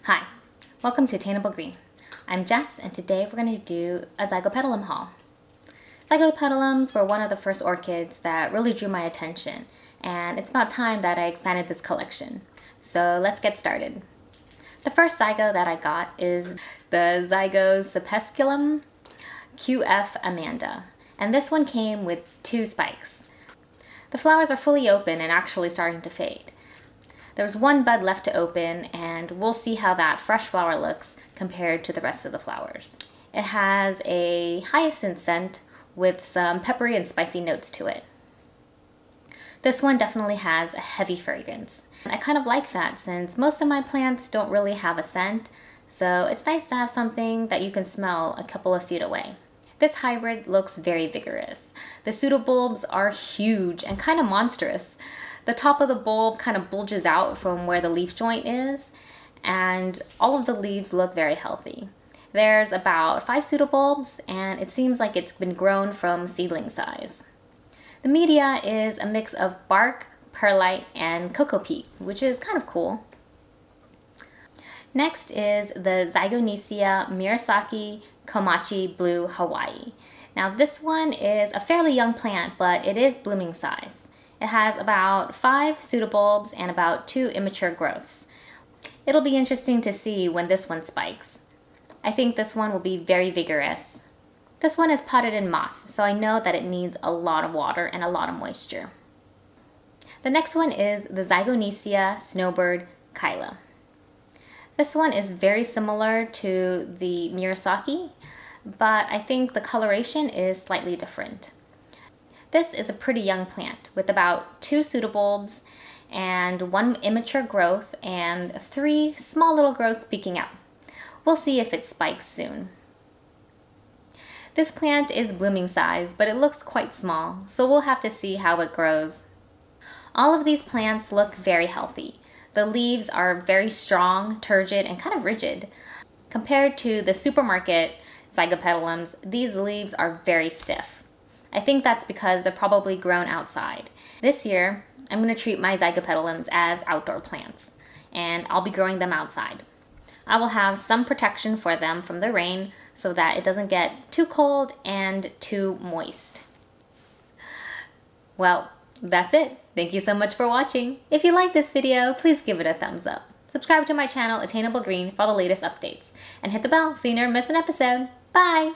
Hi, welcome to Attainable Green. I'm Jess, and today we're going to do a Zygopetalum haul. Zygopetalums were one of the first orchids that really drew my attention, and it's about time that I expanded this collection. So let's get started. The first zygo that I got is the Zygosepesculum QF Amanda, and this one came with 2 spikes. The flowers are fully open and actually starting to fade. There's 1 bud left to open, and we'll see how that fresh flower looks compared to the rest of the flowers. It has a hyacinth scent with some peppery and spicy notes to it. This one definitely has a heavy fragrance. I kind of like that since most of my plants don't really have a scent, so it's nice to have something that you can smell a couple of feet away. This hybrid looks very vigorous. The pseudobulbs are huge and kind of monstrous. The top of the bulb kind of bulges out from where the leaf joint is, and all of the leaves look very healthy. There's about 5 pseudobulbs, and it seems like it's been grown from seedling size. The media is a mix of bark, perlite, and cocoa peat, which is kind of cool. Next is the Zygonisia Murasaki Komachi Blue Hawaii. Now this one is a fairly young plant, but it is blooming size. It has about 5 pseudobulbs and about 2 immature growths. It'll be interesting to see when this one spikes. I think this one will be very vigorous. This one is potted in moss, so I know that it needs a lot of water and a lot of moisture. The next one is the Zygonisia Snowbird Kyla. This one is very similar to the Murasaki, but I think the coloration is slightly different. This is a pretty young plant with about 2 pseudobulbs and 1 immature growth and 3 small little growths peeking out. We'll see if it spikes soon. This plant is blooming size, but it looks quite small, so we'll have to see how it grows. All of these plants look very healthy. The leaves are very strong, turgid, and kind of rigid. Compared to the supermarket Zygopetalums, these leaves are very stiff. I think that's because they're probably grown outside. This year, I'm going to treat my Zygopetalums as outdoor plants, and I'll be growing them outside. I will have some protection for them from the rain so that it doesn't get too cold and too moist. Well, that's it. Thank you so much for watching. If you like this video, please give it a thumbs up. Subscribe to my channel, Attainable Green, for all the latest updates. And hit the bell so you never miss an episode. Bye!